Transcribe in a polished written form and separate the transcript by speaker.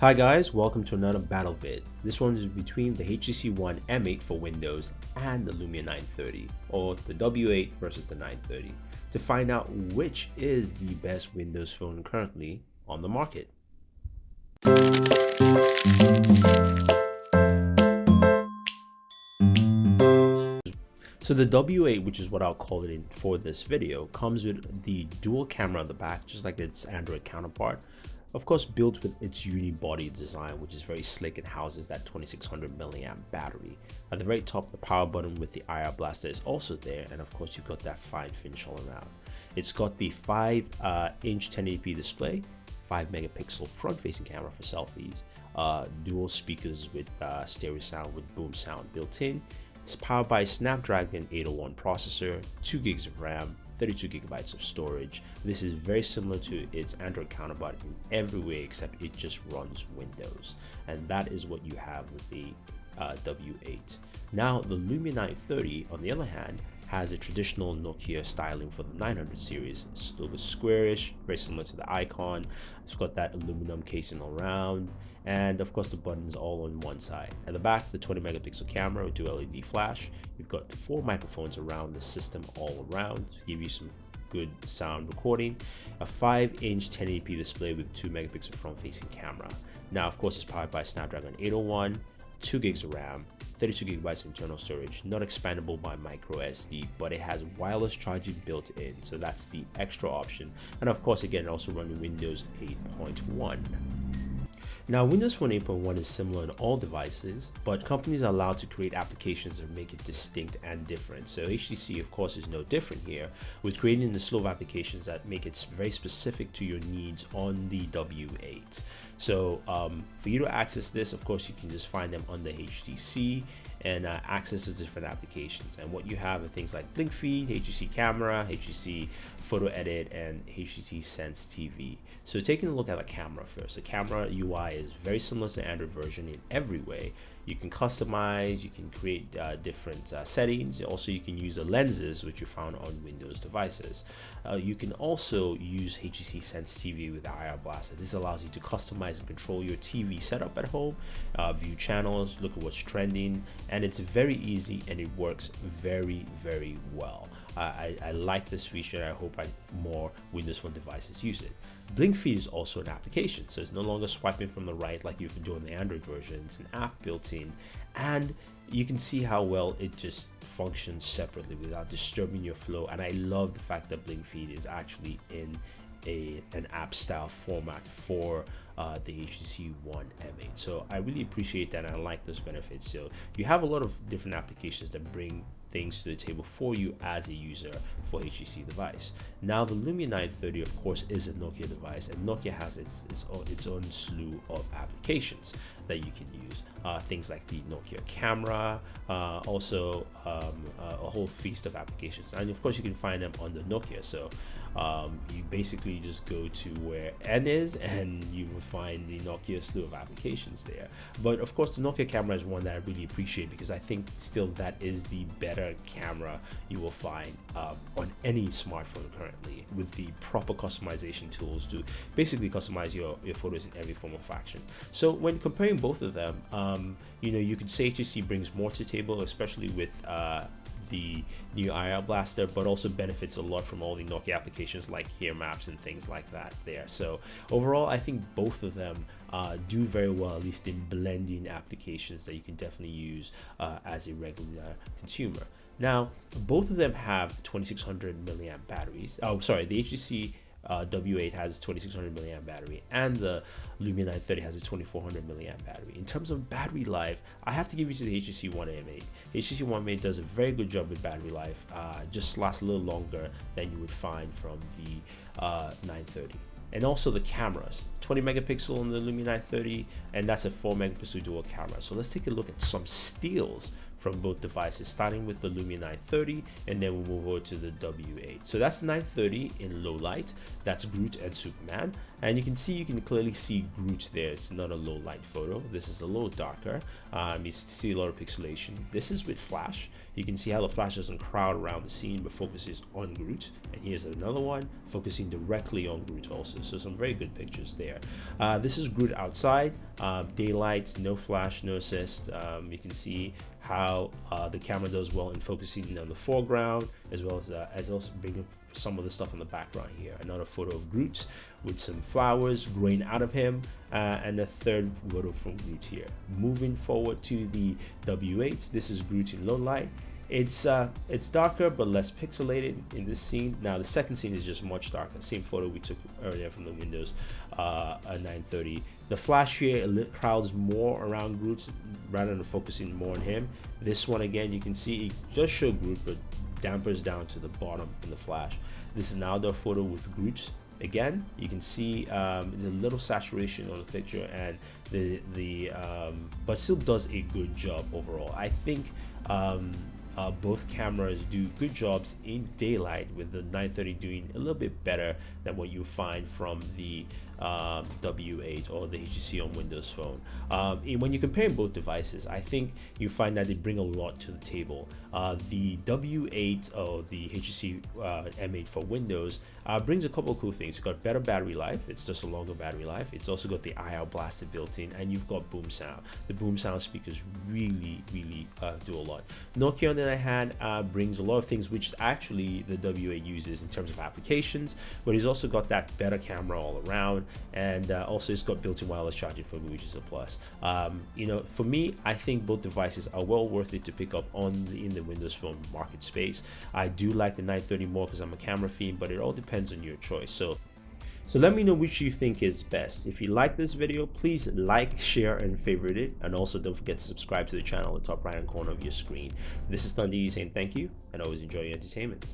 Speaker 1: Hi guys, welcome to another battle vid. This one is between the HTC One M8 for Windows and the Lumia 930, or the W8 versus the 930, to find out which is the best Windows phone currently on the market. So the W8, which is what I'll call it for this video, comes with the dual camera on the back, just like its Android counterpart. Of course, built with its unibody design, which is very slick and houses that 2600 milliamp battery. At the very top, the power button with the IR blaster is also there, and of course, you've got that fine finish all around. It's got the 5-inch 1080p display, 5 megapixel front-facing camera for selfies, dual speakers with stereo sound with boom sound built in. It's powered by a Snapdragon 801 processor, 2 gigs of RAM, 32 gigabytes of storage. This is very similar to its Android counterpart in every way except it just runs Windows, and that is what you have with the W8. Now the Lumia 930 on the other hand has a traditional Nokia styling for the 900 series. It still looks squarish, very similar to the icon. It's got that aluminum casing all around, and of course the buttons all on one side. At the back, the 20 megapixel camera with dual LED flash. You've got 4 microphones around the system all around to give you some good sound recording. A 5-inch 1080p display with 2 megapixel front-facing camera. Now of course it's powered by Snapdragon 801, 2 gigs of RAM, 32 gigabytes of internal storage, not expandable by micro SD, but it has wireless charging built in, so that's the extra option. And of course, again, it also runs Windows 8.1. Now, Windows Phone 8.1 is similar in all devices, but companies are allowed to create applications that make it distinct and different. So HTC, of course, is no different here, with creating the slew of applications that make it very specific to your needs on the W8. So for you to access this, of course, you can just find them on the HTC and access the different applications. And what you have are things like Blinkfeed, HTC Camera, HTC Photo Edit, and HTC Sense TV. So taking a look at the camera first, the camera UI is very similar to the Android version in every way. You can customize, you can create different settings. Also, you can use the lenses, which you found on Windows devices. You can also use HTC Sense TV with the IR blaster. This allows you to customize and control your TV setup at home, view channels, look at what's trending, and it's very easy and it works very, very well. I like this feature, and I hope more Windows Phone devices use it. Blinkfeed is also an application, so it's no longer swiping from the right like you can do in the Android version. It's an app built in, and you can see how well it just functions separately without disturbing your flow. And I love the fact that Blinkfeed is actually in an app style format for the HTC One M8. So I really appreciate that, and I like those benefits. So you have a lot of different applications that bring things to the table for you as a user for HTC device. Now the Lumia 930, of course, is a Nokia device, and Nokia has its own slew of applications that you can use. Things like the Nokia camera, also a whole feast of applications, and of course you can find them on the Nokia. So you basically just go to where N is and you will find the Nokia slew of applications there. But of course the Nokia camera is one that I really appreciate, because I think still that is the better camera you will find on any smartphone currently, with the proper customization tools to basically customize your photos in every form of fashion. So when comparing both of them, you know, you could say HTC brings more to the table, especially with the new IR blaster, but also benefits a lot from all the Nokia applications like Here Maps and things like that there. So overall, I think both of them do very well, at least in blending applications that you can definitely use as a regular consumer. Now, both of them have 2600 milliamp batteries. Oh, sorry, the HTC W8 has 2600 milliamp battery, and the Lumia 930 has a 2400 milliamp battery. In terms of battery life, I have to give you to the HTC One M8. HTC One M8 does a very good job with battery life, just lasts a little longer than you would find from the 930. And also the cameras, 20 megapixel on the Lumia 930, and that's a 4 megapixel dual camera. So let's take a look at some steals from both devices, starting with the Lumia 930, and then we'll move over to the W8. So that's 930 in low light. That's Groot and Superman, and you can clearly see Groot there. It's not a low light photo. This is a little darker. You see a lot of pixelation. This is with flash. You can see how the flash doesn't crowd around the scene but focuses on Groot. And here's another one focusing directly on Groot also. So some very good pictures there. This is Groot outside, daylight, no flash, no assist. You can see how the camera does well in focusing on the foreground, as well as also bringing some of the stuff in the background here. Another photo of Groot with some flowers growing out of him, and the third photo from Groot here. Moving forward to the W8, this is Groot in low light. It's darker but less pixelated in this scene. Now the second scene is just much darker. Same photo we took earlier from the Windows 930. The flash here, it crowds more around Groot rather than focusing more on him. This one again, you can see it just show Groot but dampers down to the bottom in the flash. This is an outdoor photo with Groot. Again, you can see there's a little saturation on the picture, and but still does a good job overall. I think both cameras do good jobs in daylight, with the 930 doing a little bit better than what you find from the W8 or the HTC on Windows Phone. When you're comparing both devices, I think you find that they bring a lot to the table. The W8 or the HTC M8 for Windows brings a couple of cool things. It's got better battery life. It's just a longer battery life. It's also got the IR blaster built in, and you've got boom sound. The boom sound speakers really do a lot. Nokia, on the other hand, brings a lot of things which actually the W8 uses in terms of applications, but it's also got that better camera all around, and also it's got built-in wireless charging for me, which is a plus. You know, for me, I think both devices are well worth it to pick up in the Windows Phone market space. I do like the 930 more because I'm a camera fiend, but it all depends on your choice. So let me know which you think is best. If you like this video, please like, share, and favorite it, and also don't forget to subscribe to the channel at the top right hand corner of your screen. This is Thunder saying thank you, and always enjoy your entertainment.